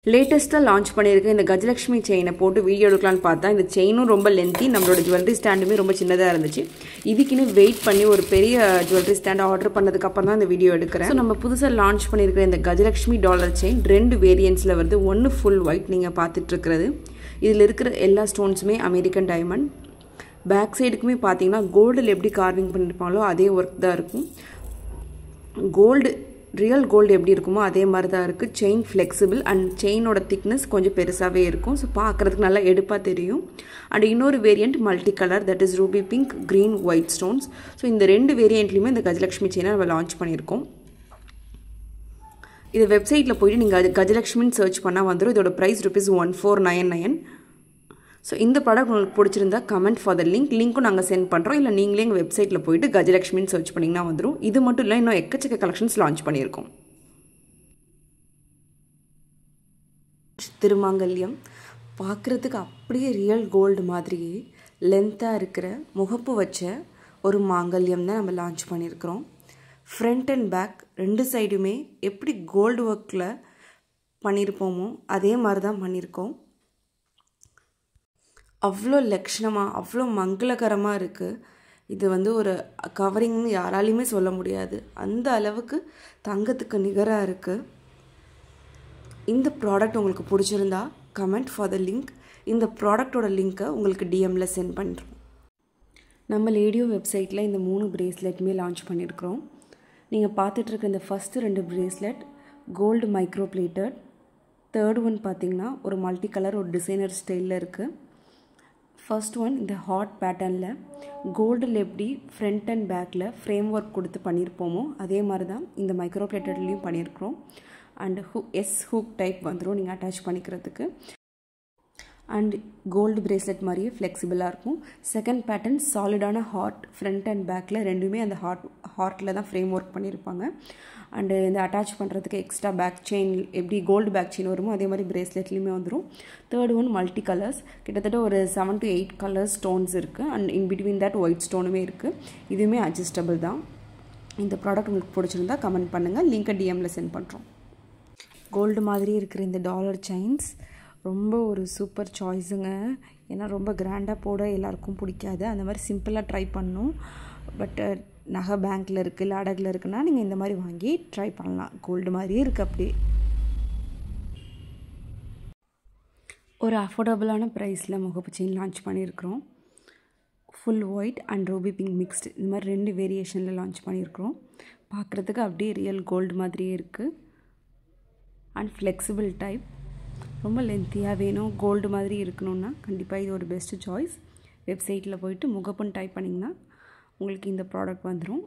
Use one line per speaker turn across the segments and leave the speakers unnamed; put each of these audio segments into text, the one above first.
லேட்டஸ்ட்டாக லான்ச் பண்ணியிருக்க இந்த கஜலக்ஷ்மி செயினை போட்டு வீடியோ எடுக்கலான்னு பார்த்தா இந்த செயினும் ரொம்ப லென்த்தி, நம்மளோட ஜுவல்லரி ஸ்டாண்டுமே ரொம்ப சின்னதாக இருந்துச்சு. இதுக்குன்னு வெயிட் பண்ணி ஒரு பெரிய ஜுவல்லரி ஸ்டாண்ட் ஆர்டர் பண்ணதுக்கப்புறம் தான் இந்த வீடியோ எடுக்கிறேன். ஸோ நம்ம புதுசாக லான்ச் பண்ணியிருக்கிற இந்த கஜலக்ஷ்மி டாலர் செயின் 2 வேரியன்ட்ஸில் வருது. ஒன்று ஃபுல் ஒயிட் நீங்கள் பார்த்துட்ருக்கிறது. இதில் இருக்கிற எல்லா ஸ்டோன்ஸுமே அமெரிக்கன் டைமண்ட். பேக் சைடுக்குமே பார்த்தீங்கன்னா கோல்டில் எப்படி கார்விங் பண்ணியிருப்பாங்களோ அதே ஒர்க் தான் இருக்கும். கோல்டு ரியல் கோல்டு எப்படி இருக்குமோ அதே மாதிரி தான் இருக்குது. செயின் ஃப்ளெக்சிபிள் அண்ட் செயினோட திக்னஸ் கொஞ்சம் பெருசாகவே இருக்கும். ஸோ பார்க்குறதுக்கு நல்லா எடுப்பாக தெரியும். அண்ட் இன்னொரு variant multi colour, that is Ruby pink, green, white stones. So இந்த 2 வேரியண்ட்லையுமே இந்த கஜலக்ஷ்மி செயினை நம்ம லான்ச் பண்ணியிருக்கோம். இது வெப்சைட்டில் போய்ட்டு நீங்கள் கஜலக்ஷ்மின்னு சர்ச் பண்ணால் வந்துடும். இதோட ப்ரைஸ் ₹1499. ஸோ இந்த ப்ராடக்ட் உங்களுக்கு பிடிச்சிருந்தா கமெண்ட் ஃபார் த லிங்க்கும் நாங்கள் சென்ட் பண்ணுறோம். இல்லை நீங்களே எங்கள் வெப்சைட்டில் போய்ட்டு கஜலக்ஷ்மின்னு சர்ச் பண்ணிங்கன்னா வந்துடும். இது மட்டும் இல்லை, இன்னும் எக்கச்சக்க கலெக்ஷன்ஸ் லான்ச் பண்ணியிருக்கோம். திருமாங்கல்யம் பார்க்குறதுக்கு அப்படியே ரியல் கோல்டு மாதிரியே லென்த்தாக இருக்கிற முகப்பு வச்ச ஒரு மாங்கல்யம் தான் நம்ம லான்ச் பண்ணியிருக்கிறோம். ஃப்ரண்ட் அண்ட் பேக் 2 சைடுமே எப்படி கோல்டு ஒர்க்கில் பண்ணியிருப்போமோ அதே மாதிரி தான் பண்ணியிருக்கோம். அவ்வளோ லக்ஷணமாக அவ்வளோ மங்களகரமாக இருக்குது. இது ஒரு கவரிங்னு யாராலையுமே சொல்ல முடியாது. அந்த அளவுக்கு தங்கத்துக்கு நிகராக இருக்குது. இந்த ப்ராடக்ட் உங்களுக்கு பிடிச்சிருந்தா கமெண்ட் ஃபார் த லிங்க். இந்த ப்ராடக்டோட லிங்க்கை உங்களுக்கு டிஎம்மில் சென்ட் பண்ணுறோம். நம்ம லேடியோ வெப்சைட்டில் இந்த 3 பிரேஸ்லெட்டுமே லான்ச் பண்ணியிருக்கிறோம். நீங்கள் பார்த்துட்ருக்க இந்த first 2 bracelet gold micro plated. Third one பார்த்திங்கன்னா ஒரு மல்டி கலர் ஒரு டிசைனர் ஸ்டைலில் இருக்குது. ஃபர்ஸ்ட் ஒன் இந்த ஹாட் பேட்டர்னில் கோல்டில் எப்படி ஃப்ரண்ட் அண்ட் பேக்கில் ஃப்ரேம் ஒர்க் கொடுத்து பண்ணியிருப்போமோ அதே மாதிரி தான் இந்த மைக்ரோ பிளேட்டட்லேயும் பண்ணியிருக்கிறோம். அண்ட் ஹூக் டைப் வந்துடும் நீங்கள் அட்டாச் பண்ணிக்கிறதுக்கு. அண்ட் கோல்டு பிரேஸ்லெட் மாதிரியே ஃப்ளெக்சிபிளாக இருக்கும். செகண்ட் பேட்டர்ன் சாலிடான ஹார்ட் ஃப்ரண்ட் அண்ட் பேக்கில் ரெண்டுமே அந்த ஹார்ட்டில் தான் ஃப்ரேம் ஒர்க் பண்ணியிருப்பாங்க. அண்டு இந்த அட்டாச் பண்ணுறதுக்கு எக்ஸ்ட்ரா பேக் செயின் எப்படி கோல்டு பேக் செயின் வருமோ அதே மாதிரி பிரேஸ்லெட்லேயுமே வந்துடும். தேர்ட் ஒன் மல்டி கலர்ஸ், கிட்டத்தட்ட ஒரு 7 to 8 கலர்ஸ் ஸ்டோன்ஸ் இருக்குது. And in between that white ஸ்டோனுமே இருக்குது. இதுவுமே அட்ஜஸ்டபிள் தான். இந்த ப்ராடக்ட் உங்களுக்கு பிடிச்சிருந்தா கமெண்ட் பண்ணுங்கள். லிங்கை டிஎம்மில் சென்ட் பண்ணுறோம். கோல்டு மாதிரி இருக்கிற இந்த டாலர் செயின்ஸ் ரொம்ப ஒரு சூப்பர் சாய்ஸுங்க. ஏன்னா ரொம்ப கிராண்டாக போட எல்லாருக்கும் பிடிக்காது. அந்த மாதிரி சிம்பிளாக ட்ரை பண்ணணும். பட் நகை பேங்க்கில் இருக்குது இல்லை அடகில் இருக்குன்னா நீங்கள் இந்த மாதிரி வாங்கி ட்ரை பண்ணலாம். கோல்டு மாதிரியே இருக்குது. அப்படியே ஒரு அஃபோர்டபுளான ப்ரைஸில் முகப்பு செயின் லான்ச் பண்ணியிருக்கிறோம். Full white and Ruby pink mixed, இந்த மாதிரி 2 வேரியேஷனில் லான்ச் பண்ணியிருக்கிறோம். பார்க்குறதுக்கு அப்படியே ரியல் கோல்டு மாதிரியே இருக்குது. And flexible type. ரொம்ப லென்த்தியாக வேணும், கோல்டு மாதிரி இருக்கணும்னா கண்டிப்பாக இது ஒரு பெஸ்ட்டு சாய்ஸ். வெப்சைட்டில் போயிட்டு முகப்புன்னு டைப் பண்ணிங்கன்னா உங்களுக்கு இந்த ப்ராடக்ட் வந்துடும்.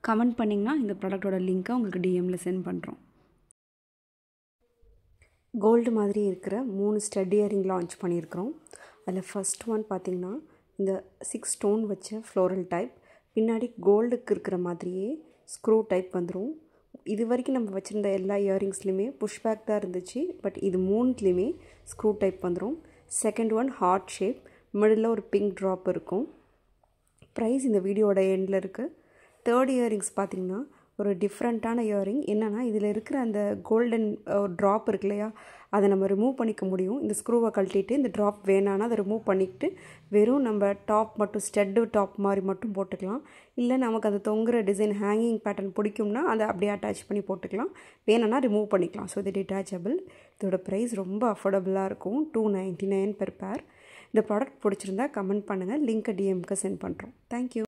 கமெண்ட் பண்ணிங்கன்னா இந்த ப்ராடக்டோட லிங்க்கை உங்களுக்கு டிஎம்மில் சென்ட் பண்ணுறோம். கோல்டு மாதிரி இருக்கிற 3 ஸ்டட் இயரிங் லான்ச் பண்ணியிருக்கிறோம். அதில் ஃபஸ்ட் ஒன் பார்த்திங்கன்னா இந்த 6 ஸ்டோன் வச்ச ஃப்ளோரல் டைப். பின்னாடி கோல்டுக்கு இருக்கிற மாதிரியே ஸ்க்ரூ டைப் வந்துடும். இது வரைக்கும் நம்ம வச்சுருந்த எல்லா இயரிங்ஸ்லையுமே புஷ்பேக் தான் இருந்துச்சு. பட் இது 3லேயுமே ஸ்க்ரூ டைப் வந்துடும். Second one heart shape, middle ஒரு பிங்க் ட்ராப் இருக்கும். ப்ரைஸ் இந்த வீடியோட எண்டில் இருக்குது. தேர்ட் இயரிங்ஸ் பார்த்திங்கன்னா ஒரு டிஃப்ரெண்ட்டான இயரிங். என்னென்னா இதில் இருக்கிற அந்த கோல்டன் ட்ராப் இருக்கு இல்லையா, அதை நம்ம ரிமூவ் பண்ணிக்க முடியும். இந்த ஸ்க்ரூவை கழட்டிட்டு இந்த ட்ராப் வேணான்னா அதை ரிமூவ் பண்ணிக்கிட்டு வெறும் நம்ம டாப் மட்டும் ஸ்டட்டு டாப் மாதிரி மட்டும் போட்டுக்கலாம். இல்லை நமக்கு அந்த தொங்குற டிசைன் ஹேங்கிங் பேட்டர்ன் பிடிக்கும்னா அதை அப்படியே அட்டாச் பண்ணி போட்டுக்கலாம். வேணும்னா ரிமூவ் பண்ணிக்கலாம். ஸோ இது டிட்டாச்சபிள். இதோட ப்ரைஸ் ரொம்ப அஃபோர்டபுளாக இருக்கும். $299 per pair. இந்த ப்ராடக்ட் பிடிச்சிருந்தா கமெண்ட் பண்ணுங்கள். லிங்க்கை டிஎம்க்கு சென்ட் பண்ணுறோம். தேங்க்யூ.